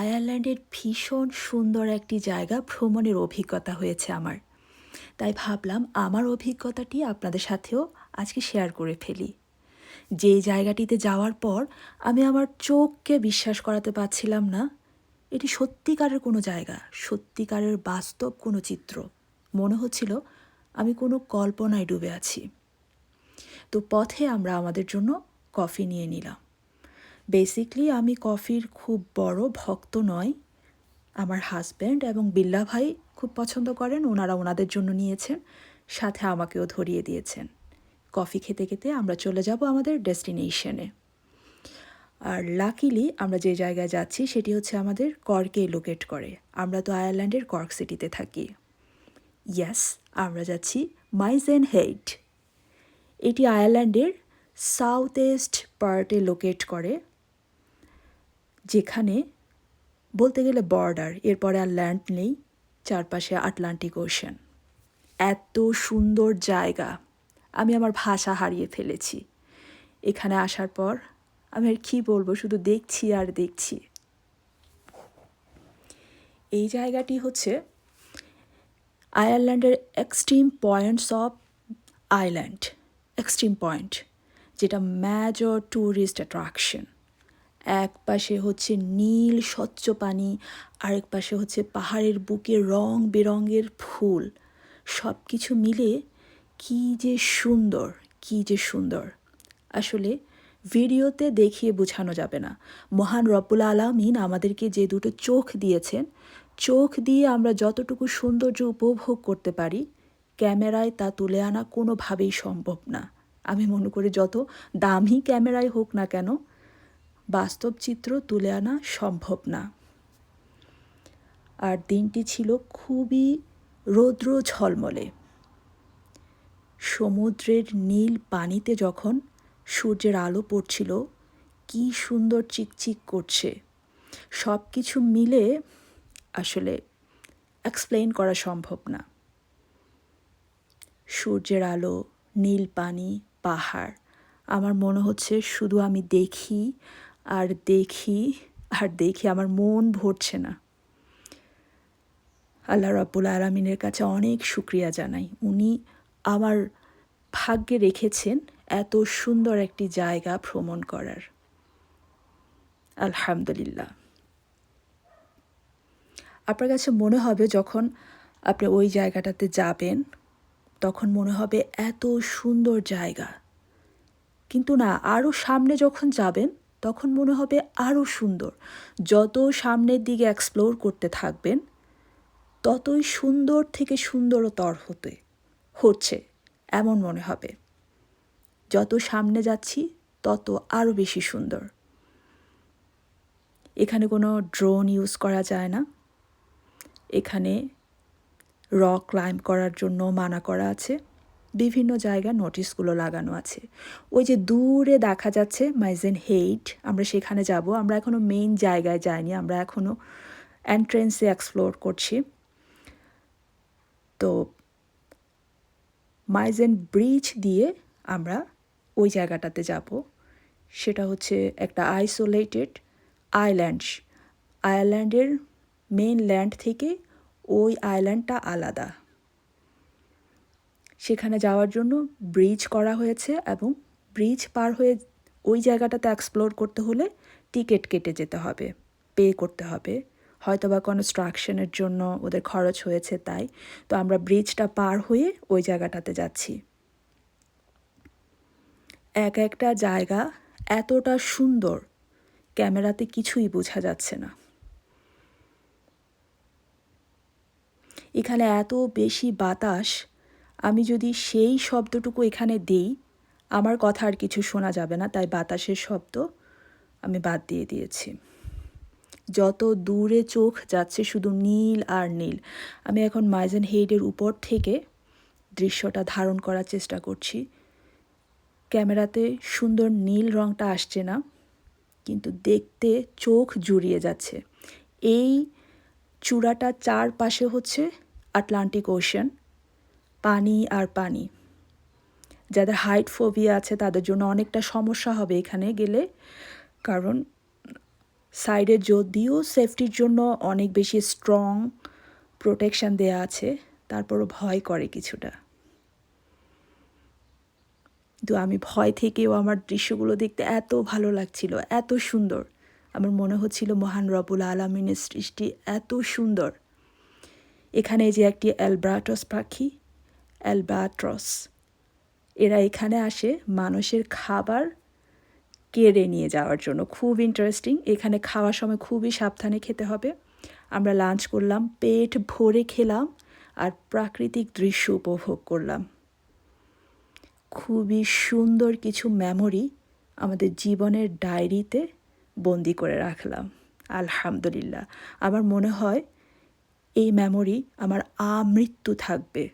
আয়ারল্যান্ডের ভীষণ সুন্দর একটি জায়গা ভ্রমণের অভিজ্ঞতা হয়েছে আমার। তাই ভাবলাম আমার অভিজ্ঞতাটি আপনাদের সাথেও আজকে শেয়ার করে ফেলি। যেই জায়গাটিতে যাওয়ার পর আমি আমার চোখকে বিশ্বাস করাতে পারছিলাম না, এটি সত্যিকারের কোনো জায়গা, সত্যিকারের বাস্তব কোনো চিত্র। মনে হচ্ছিল আমি কোনো কল্পনায় ডুবে আছি। তো পথে আমরা আমাদের জন্য কফি নিয়ে নিলাম। বেসিকলি আমি কফির খুব বড় ভক্ত নই। আমার হাজব্যান্ড এবং বিল্লা ভাই খুব পছন্দ করেন, ওনারা ওনাদের জন্য নিয়েছেন, সাথে আমাকেও ধরিয়ে দিয়েছেন। কফি খেতে খেতে আমরা চলে যাব আমাদের ডেস্টিনেশনে। আর লাকিলি আমরা যে জায়গায় যাচ্ছি সেটি হচ্ছে আমাদের কর্কে লোকেট করে। আমরা তো আয়ারল্যান্ডের কর্ক সিটিতে থাকি। ইয়াস, আমরা যাচ্ছি মাইজেন হেইড। এটি আয়ারল্যান্ডের সাউথ ইস্ট পার্টে লোকেট করে, যেখানে বলতে গেলে বর্ডার, এরপরে আর ল্যান্ড নেই, চারপাশে আটলান্টিক ওশান। এত সুন্দর জায়গা, আমি আমার ভাষা হারিয়ে ফেলেছি। এখানে আসার পর আমি আর কী বলবো, শুধু দেখছি আর দেখছি। এই জায়গাটি হচ্ছে আয়ারল্যান্ডের extreme points of island, extreme point, যেটা মেজর ট্যুরিস্ট অ্যাট্রাকশন। এক পাশে হচ্ছে নীল স্বচ্ছ পানি, আরেক পাশে হচ্ছে পাহাড়ের বুকে রং বেরঙের ফুল। সব কিছু মিলে কী যে সুন্দর, কী যে সুন্দর। আসলে ভিডিওতে দেখিয়ে বোঝানো যাবে না। মহান রব্বুল আলামিন আমাদেরকে যে দুটো চোখ দিয়েছেন, চোখ দিয়ে আমরা যতটুকু সৌন্দর্য উপভোগ করতে পারি, ক্যামেরায় তা তুলে আনা কোনোভাবেই সম্ভব না। আমি মনে করি যত দামি ক্যামেরাই হোক না কেন, বাস্তব চিত্র তুলে আনা সম্ভব না। আর দিনটি ছিল খুবই রৌদ্র ঝলমলে। সমুদ্রের নীল পানিতে যখন সূর্যের আলো পড়ছিল, কি সুন্দর চিকচিক করছে। সব কিছু মিলে আসলে এক্সপ্লেইন করা সম্ভব না। সূর্যের আলো, নীল পানি, পাহাড়, আমার মনে হচ্ছে শুধু আমি দেখি আর দেখি আর দেখি, আমার মন ভরছে না। আল্লাহ রাব্বুল আলামিনের কাছে অনেক শুকরিয়া জানাই, উনি আমার ভাগ্যে রেখেছেন এত সুন্দর একটি জায়গা ভ্রমণ করার। আলহামদুলিল্লাহ। আপনার কাছে মনে হবে যখন আপনি ওই জায়গাটাতে যাবেন, তখন মনে হবে এত সুন্দর জায়গা, কিন্তু না, আরও সামনে যখন যাবেন তখন মনে হবে আরও সুন্দর। যত সামনের দিকে এক্সপ্লোর করতে থাকবেন, ততই সুন্দর থেকে সুন্দরতর হচ্ছে এমন মনে হবে। যত সামনে যাচ্ছি তত আরও বেশি সুন্দর। এখানে কোনো ড্রোন ইউজ করা যায় না। এখানে রক ক্লাইম্ব করার জন্য মানা করা আছে। বিভিন্ন জায়গায় নোটিশগুলো লাগানো আছে। ওই যে দূরে দেখা যাচ্ছে মাইজেন হেইড, আমরা সেখানে যাব। আমরা এখনও মেইন জায়গায় যাইনি, আমরা এখনও এন্ট্রেন্সে এক্সপ্লোর করছি। তো মাইজেন ব্রিজ দিয়ে আমরা ওই জায়গাটাতে যাব। সেটা হচ্ছে একটা আইসোলেটেড আইল্যান্ড। আয়ারল্যান্ডের মেইন ল্যান্ড থেকে ওই আইল্যান্ডটা আলাদা। সেখানে যাওয়ার জন্য ব্রিজ করা হয়েছে, এবং ব্রিজ পার হয়ে ওই জায়গাটাতে এক্সপ্লোর করতে হলে টিকিট কেটে যেতে হবে, পে করতে হবে। হয়তো বা কনস্ট্রাকশনের জন্য ওদের খরচ হয়েছে তাই। তো আমরা ব্রিজটা পার হয়ে ওই জায়গাটাতে যাচ্ছি। এক একটা জায়গা এতটা সুন্দর, ক্যামেরাতে কিছুই বোঝা যাচ্ছে না। এখানে এত বেশি বাতাস, আমি যদি সেই শব্দটুকু এখানে দিই, আমার কথা আর কিছু শোনা যাবে না, তাই বাতাসের শব্দ আমি বাদ দিয়ে দিয়েছি। যত দূরে চোখ যাচ্ছে শুধু নীল আর নীল। আমি এখন মাইজেন হেইডের উপর থেকে দৃশ্যটা ধারণ করার চেষ্টা করছি। ক্যামেরাতে সুন্দর নীল রঙটা আসছে না, কিন্তু দেখতে চোখ জুড়িয়ে যাচ্ছে। এই চূড়াটা চারপাশে হচ্ছে আটলান্টিক ওশান, পানি আর পানি। যাদের হাইট ফোবিয়া আছে তাদের জন্য অনেকটা সমস্যা হবে এখানে গেলে, কারণ সাইডে যদিও সেফটির জন্য অনেক বেশি স্ট্রং প্রোটেকশন দেয়া আছে, তারপরও ভয় করে কিছুটা। কিন্তু আমি ভয় থেকেও আমার দৃশ্যগুলো দেখতে এত ভালো লাগছিল, এত সুন্দর। আমার মনে হচ্ছিল মহান রব্বুল আলামিনের সৃষ্টি এত সুন্দর। এখানে যে একটি অ্যালবাট্রস পাখি, অ্যালবাট্রস, এরা এখানে আসে মানুষের খাবার কেড়ে নিয়ে যাওয়ার জন্য। খুব ইন্টারেস্টিং। এখানে খাওয়ার সময় খুবই সাবধানে খেতে হবে। আমরা লাঞ্চ করলাম, পেট ভরে খেলাম আর প্রাকৃতিক দৃশ্য উপভোগ করলাম। খুবই সুন্দর কিছু মেমোরি আমাদের জীবনের ডায়েরিতে বন্দি করে রাখলাম। আলহামদুলিল্লাহ। আমার মনে হয় এই মেমোরি আমার আমৃত্যু থাকবে।